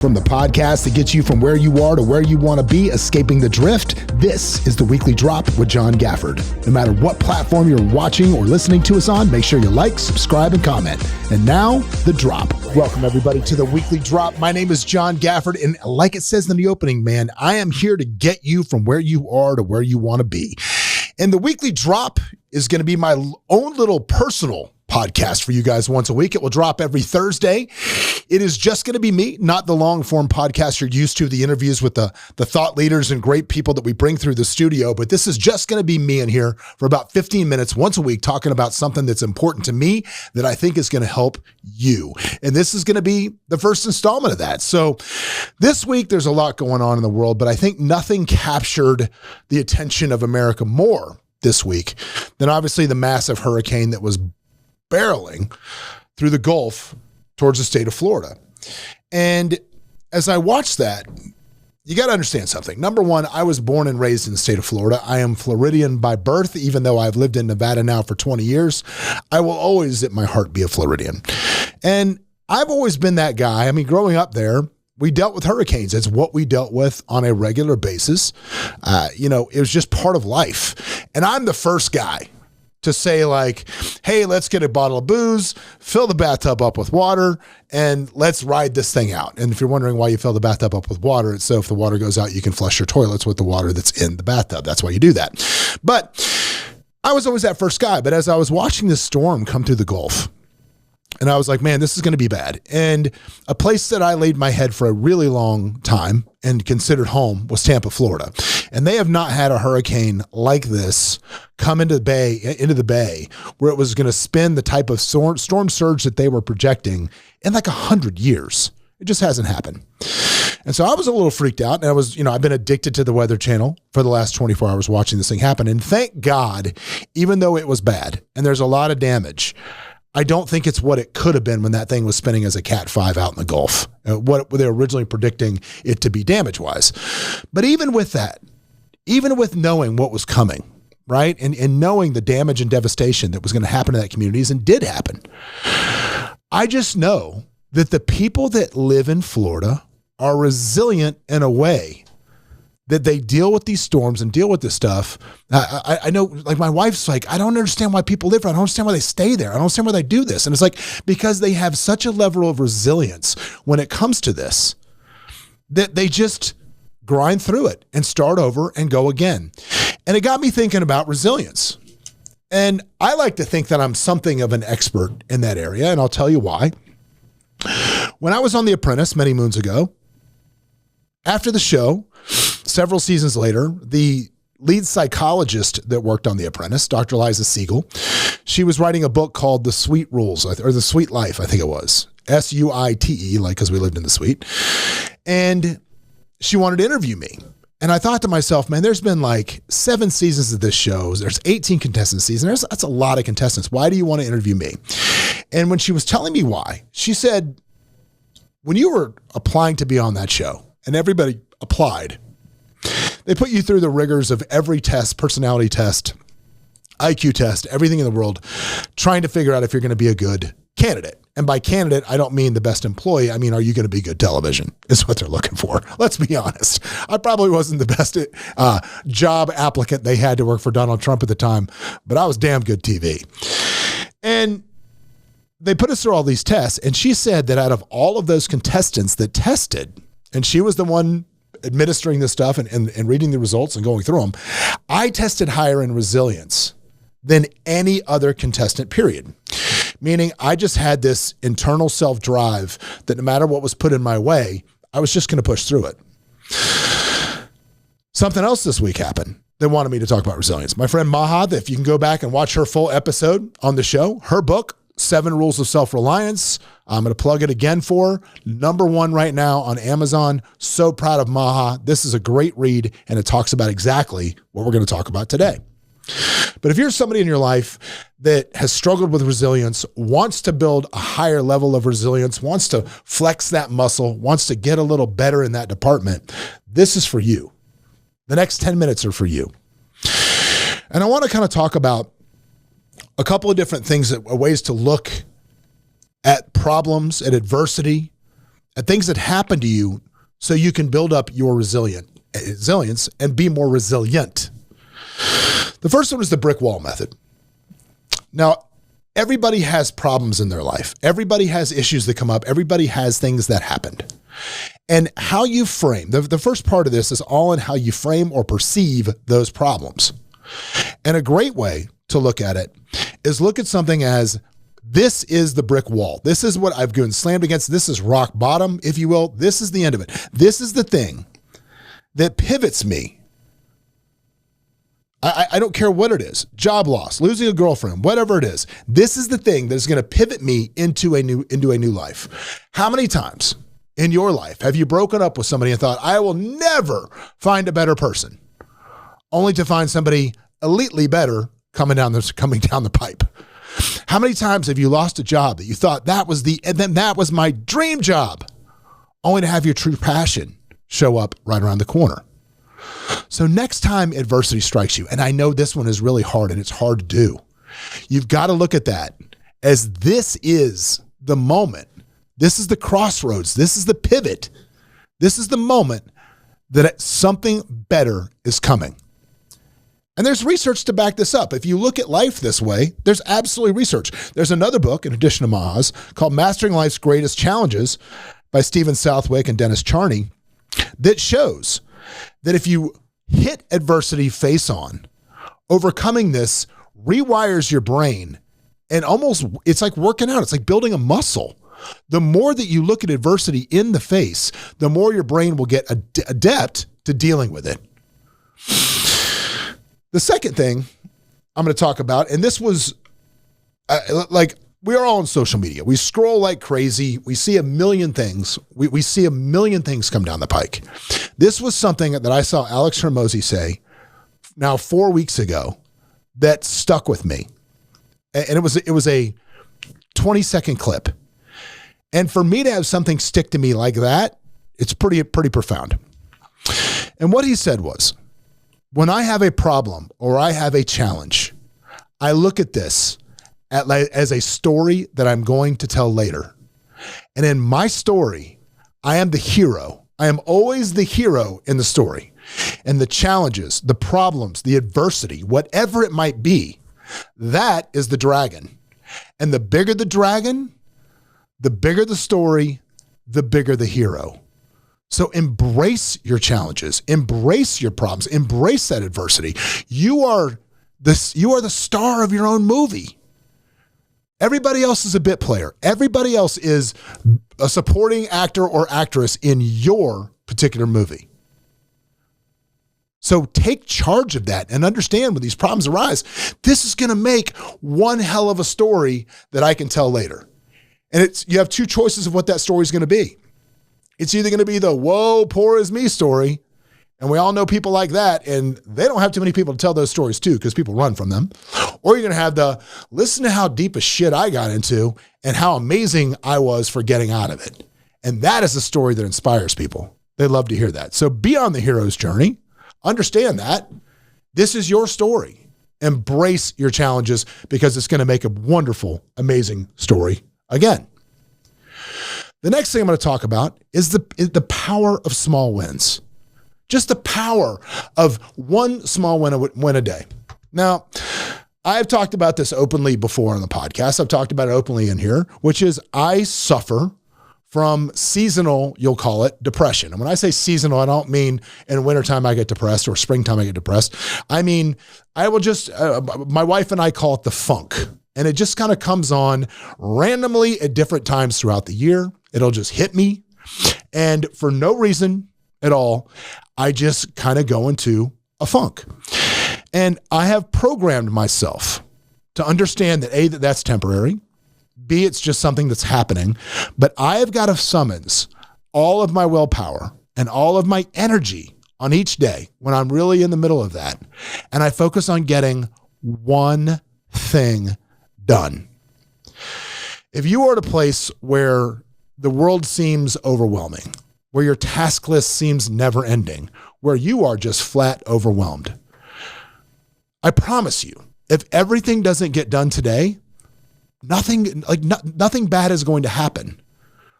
From the podcast that gets you from where you are to where you want to be, escaping the drift, this is The Weekly Drop with John Gafford. No matter what platform you're watching or listening to us on, make sure you like, subscribe, and comment. And now, The Drop. Welcome, everybody, to The Weekly Drop. My name is John Gafford, and like it says in the opening, man, I am here to get you from where you are to where you want to be. And The Weekly Drop is going to be my own little personal podcast for you guys once a week. It will drop every Thursday. It is just going to be me, not the long form podcast you're used to, the interviews with the thought leaders and great people that we bring through the studio. But this is just going to be me in here for about 15 minutes once a week, talking about something that's important to me that I think is going to help you. And this is going to be the first installment of that. So this week, there's a lot going on in the world, but I think nothing captured the attention of America more this week than obviously the massive hurricane that was barreling through the Gulf towards the state of Florida. And as I watched that, you got to understand something. Number one, I was born and raised in the state of Florida. I am Floridian by birth, even though I've lived in Nevada now for 20 years. I will always, at my heart, be a Floridian. And I've always been that guy. I mean, growing up there, we dealt with hurricanes. It's what we dealt with on a regular basis. It was just part of life. And I'm the first guy to say like, hey, let's get a bottle of booze, fill the bathtub up with water, and let's ride this thing out. And if you're wondering why you fill the bathtub up with water, it's so if the water goes out, you can flush your toilets with the water that's in the bathtub. That's why you do that. But I was always that first guy. But as I was watching this storm come through the Gulf, and I was like, man, this is going to be bad. And a place that I laid my head for a really long time and considered home was Tampa, Florida. And they have not had a hurricane like this come into the bay where it was going to spin the type of storm surge that they were projecting in like 100 years. It just hasn't happened. And so I was a little freaked out, and I was, I've been addicted to the Weather Channel for the last 24 hours watching this thing happen. And thank God, even though it was bad and there's a lot of damage, I don't think it's what it could have been when that thing was spinning as a Cat 5 out in the Gulf, what they were originally predicting it to be damage-wise. But even with that, even with knowing what was coming, right, and knowing the damage and devastation that was going to happen to that communities and did happen, I just know that the people that live in Florida are resilient in a way that they deal with these storms and deal with this stuff. I know, like my wife's like, I don't understand why people live here. I don't understand why they stay there. I don't understand why they do this. And it's like, because they have such a level of resilience when it comes to this, that they just grind through it and start over and go again. And it got me thinking about resilience. And I like to think that I'm something of an expert in that area. And I'll tell you why. When I was on The Apprentice many moons ago, after the show, several seasons later, the lead psychologist that worked on The Apprentice, Dr. Liza Siegel, she was writing a book called The Sweet Rules, or The Sweet Life, I think it was. S-U-I-T-E, like, because we lived in the suite. And she wanted to interview me. And I thought to myself, man, there's been like 7 seasons of this show. There's 18 contestants season. That's a lot of contestants. Why do you want to interview me? And when she was telling me why, she said, when you were applying to be on that show and everybody applied, they put you through the rigors of every test, personality test, IQ test, everything in the world, trying to figure out if you're going to be a good candidate. And by candidate, I don't mean the best employee. I mean, are you going to be good television is what they're looking for. Let's be honest. I probably wasn't the best job applicant they had to work for Donald Trump at the time, but I was damn good TV. And they put us through all these tests. And she said that out of all of those contestants that tested, and she was the one administering this stuff and reading the results and going through them, I tested higher in resilience than any other contestant, period. Meaning I just had this internal self-drive that no matter what was put in my way, I was just going to push through it. Something else this week happened. They wanted me to talk about resilience. My friend Maha, if you can go back and watch her full episode on the show, her book, 7 Rules of Self-Reliance. I'm going to plug it again for her. #1 right now on Amazon. So proud of Maha. This is a great read, and it talks about exactly what we're going to talk about today. But if you're somebody in your life that has struggled with resilience, wants to build a higher level of resilience, wants to flex that muscle, wants to get a little better in that department, this is for you. The next 10 minutes are for you. And I want to kind of talk about a couple of different things, ways to look at problems, at adversity, and things that happen to you so you can build up your resilience and be more resilient. The first one is the brick wall method. Now, everybody has problems in their life. Everybody has issues that come up. Everybody has things that happened. And how you frame, the first part of this is all in how you frame or perceive those problems. And a great way to look at it is look at something as, this is the brick wall. This is what I've been slammed against. This is rock bottom, if you will. This is the end of it. This is the thing that pivots me. I don't care what it is, job loss, losing a girlfriend, whatever it is. This is the thing that is going to pivot me into a new life. How many times in your life have you broken up with somebody and thought, I will never find a better person, only to find somebody elitely better coming down the pipe? How many times have you lost a job that you thought that was my dream job, only to have your true passion show up right around the corner? So next time adversity strikes you, and I know this one is really hard and it's hard to do, you've got to look at that as this is the moment. This is the crossroads. This is the pivot. This is the moment that something better is coming. And there's research to back this up. If you look at life this way, there's absolutely research. There's another book, in addition to Maha's, called Mastering Life's Greatest Challenges by Stephen Southwick and Dennis Charney, that shows that if you hit adversity face on, overcoming this rewires your brain, and it's like working out. It's like building a muscle. The more that you look at adversity in the face, the more your brain will get adept to dealing with it. The second thing I'm going to talk about, and this was we are all on social media. We scroll like crazy. We see a million things. We see a million things come down the pike. This was something that I saw Alex Hermosi say now 4 weeks ago that stuck with me. And it was a 20-second clip. And for me to have something stick to me like that, it's pretty profound. And what he said was, when I have a problem or I have a challenge, I look at this as a story that I'm going to tell later. And in my story, I am the hero. I am always the hero in the story. And the challenges, the problems, the adversity, whatever it might be, that is the dragon. And the bigger the dragon, the bigger the story, the bigger the hero. So embrace your challenges, embrace your problems, embrace that adversity. You are the star of your own movie. Everybody else is a bit player. Everybody else is a supporting actor or actress in your particular movie. So take charge of that and understand when these problems arise, this is going to make one hell of a story that I can tell later. And you have two choices of what that story is going to be. It's either going to be the whoa, poor is me story. And we all know people like that. And they don't have too many people to tell those stories to because people run from them. Or you're going to have the listen to how deep a shit I got into and how amazing I was for getting out of it. And that is a story that inspires people. They love to hear that. So be on the hero's journey. Understand that. This is your story. Embrace your challenges because it's going to make a wonderful, amazing story again. The next thing I'm going to talk about is the power of small wins. Just the power of one small win a day. Now, I've talked about this openly before on the podcast. I've talked about it openly in here, which is I suffer from seasonal, you'll call it, depression. And when I say seasonal, I don't mean in wintertime I get depressed or springtime I get depressed. I mean, I will just, my wife and I call it the funk. And it just kind of comes on randomly at different times throughout the year. It'll just hit me. And for no reason at all, I just kind of go into a funk. And I have programmed myself to understand that that's temporary. B, it's just something that's happening. But I have got to summons all of my willpower and all of my energy on each day when I'm really in the middle of that. And I focus on getting one thing done. If you are at a place where the world seems overwhelming, where your task list seems never ending, where you are just flat overwhelmed, I promise you, if everything doesn't get done today, nothing bad is going to happen.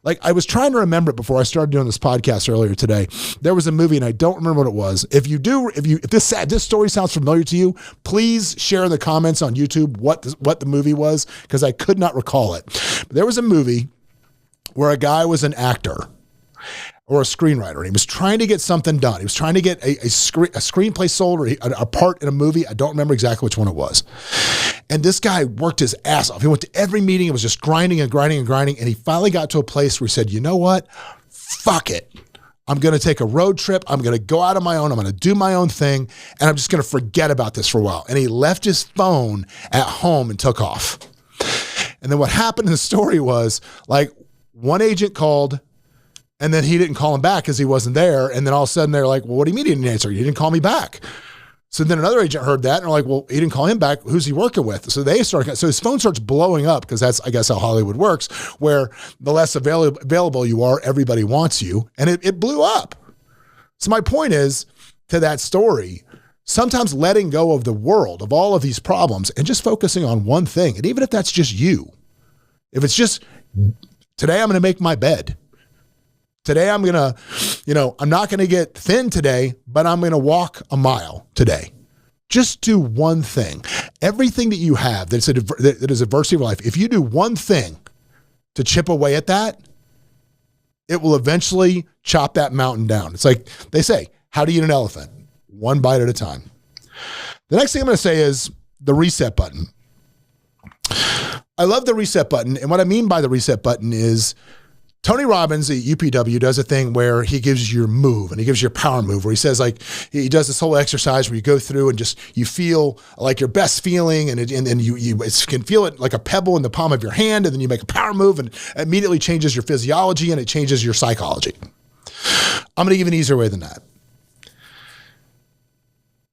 Like, I was trying to remember it before I started doing this podcast earlier today. There was a movie, and I don't remember what it was. If this story sounds familiar to you, please share in the comments on YouTube what the movie was, because I could not recall it. But there was a movie where a guy was an actor or a screenwriter, and he was trying to get something done. He was trying to get a screenplay sold, or a part in a movie. I don't remember exactly which one it was. And this guy worked his ass off. He went to every meeting. It was just grinding and grinding and grinding. And he finally got to a place where he said, you know what? Fuck it. I'm going to take a road trip. I'm going to go out on my own. I'm going to do my own thing. And I'm just going to forget about this for a while. And he left his phone at home and took off. And then what happened in the story was, like, one agent called, and then he didn't call him back because he wasn't there. And then all of a sudden they're like, well, what do you mean he didn't answer? You didn't call me back. So then another agent heard that and they're like, well, he didn't call him back. Who's he working with? So so his phone starts blowing up, because that's, I guess, how Hollywood works, where the less available you are, everybody wants you. And it blew up. So my point is, to that story, sometimes letting go of the world, of all of these problems, and just focusing on one thing. And even if that's just you, if it's just, today I'm going to make my bed. Today I'm going to, I'm not going to get thin today, but I'm going to walk a mile today. Just do one thing. Everything that you have that is adversity of life, if you do one thing to chip away at that, it will eventually chop that mountain down. It's like they say, how do you eat an elephant? One bite at a time. The next thing I'm going to say is the reset button. I love the reset button. And what I mean by the reset button is, Tony Robbins at UPW does a thing where he gives you your move, and he gives you your power move, where he says, like, he does this whole exercise where you go through and just, you feel like your best feeling, and you can feel it like a pebble in the palm of your hand, and then you make a power move, and it immediately changes your physiology and it changes your psychology. I'm going to give you an easier way than that.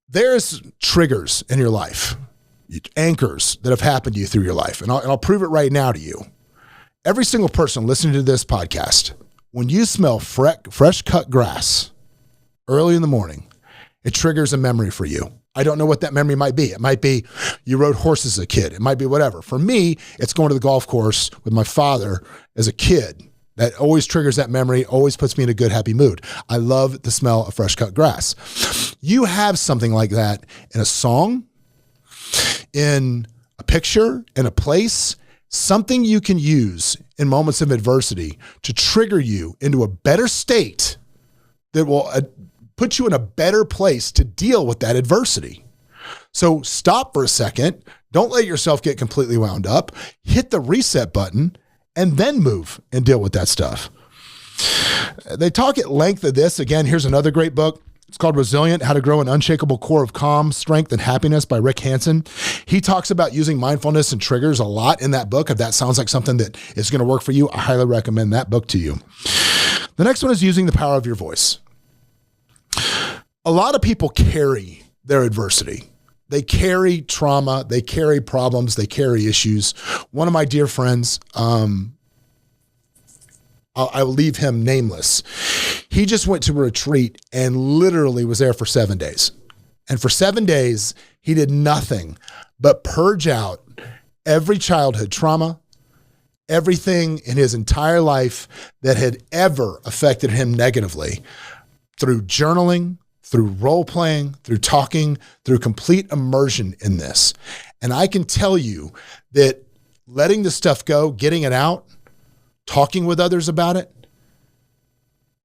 There's triggers in your life, anchors that have happened to you through your life, and I'll prove it right now to you. Every single person listening to this podcast, when you smell fresh cut grass early in the morning, it triggers a memory for you. I don't know what that memory might be. It might be you rode horses as a kid. It might be whatever. For me, it's going to the golf course with my father as a kid. That always triggers that memory, always puts me in a good, happy mood. I love the smell of fresh cut grass. You have something like that in a song, in a picture, in a place, something you can use in moments of adversity to trigger you into a better state that will put you in a better place to deal with that adversity. So stop for a second. Don't let yourself get completely wound up. Hit the reset button and then move and deal with that stuff. They talk at length of this. Again, here's another great book. It's called Resilient, How to Grow an Unshakable Core of Calm, Strength, and Happiness by Rick Hansen. He talks about using mindfulness and triggers a lot in that book. If that sounds like something that is going to work for you, I highly recommend that book to you. The next one is using the power of your voice. A lot of people carry their adversity. They carry trauma, they carry problems, they carry issues. One of my dear friends, I'll leave him nameless. He just went to a retreat and literally was there for 7 days. And for 7 days, he did nothing but purge out every childhood trauma, everything in his entire life that had ever affected him negatively, through journaling, through role playing, through talking, through complete immersion in this. And I can tell you that letting the stuff go, getting it out, talking with others about it,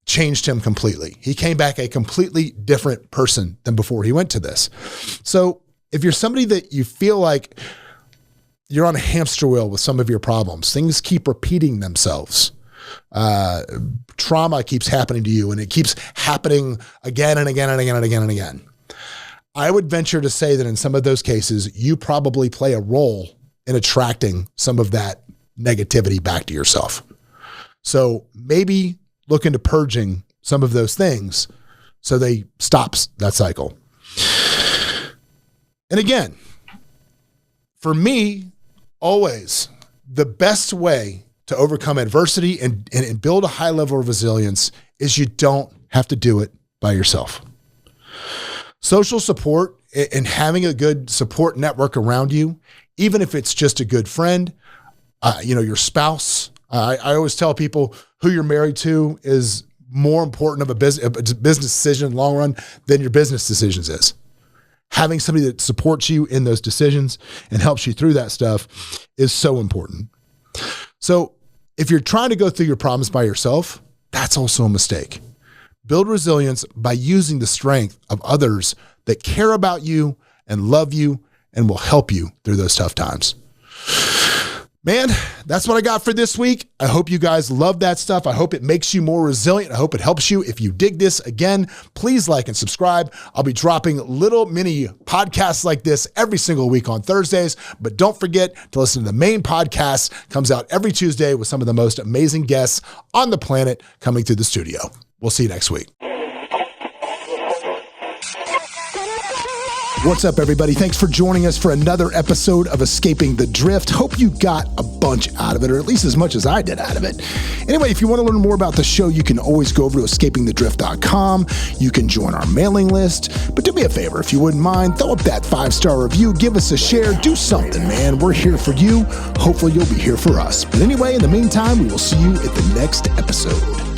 changed him completely. He came back a completely different person than before he went to this. So if you're somebody that you feel like you're on a hamster wheel with some of your problems, things keep repeating themselves, trauma keeps happening to you, and it keeps happening again and again and again and again and again, I would venture to say that in some of those cases, you probably play a role in attracting some of that negativity back to yourself. So maybe look into purging some of those things so they stops that cycle. And again, for me, always the best way to overcome adversity and build a high level of resilience is you don't have to do it by yourself. Social support and having a good support network around you, even if it's just a good friend, your spouse. I always tell people who you're married to is more important of a business decision in the long run than your business decisions is. Having somebody that supports you in those decisions and helps you through that stuff is so important. So if you're trying to go through your problems by yourself, that's also a mistake. Build resilience by using the strength of others that care about you and love you and will help you through those tough times. Man, that's what I got for this week. I hope you guys love that stuff. I hope it makes you more resilient. I hope it helps you. If you dig this, again, please like and subscribe. I'll be dropping little mini podcasts like this every single week on Thursdays, but don't forget to listen to the main podcast. Comes out every Tuesday with some of the most amazing guests on the planet coming through the studio. We'll see you next week. What's up, everybody? Thanks for joining us for another episode of Escaping the Drift. Hope you got a bunch out of it, or at least as much as I did out of it. Anyway, if you want to learn more about the show, you can always go over to escapingthedrift.com. You can join our mailing list. But do me a favor, if you wouldn't mind, throw up that 5-star review, give us a share, do something, man. We're here for you. Hopefully you'll be here for us. But anyway, in the meantime, we will see you at the next episode.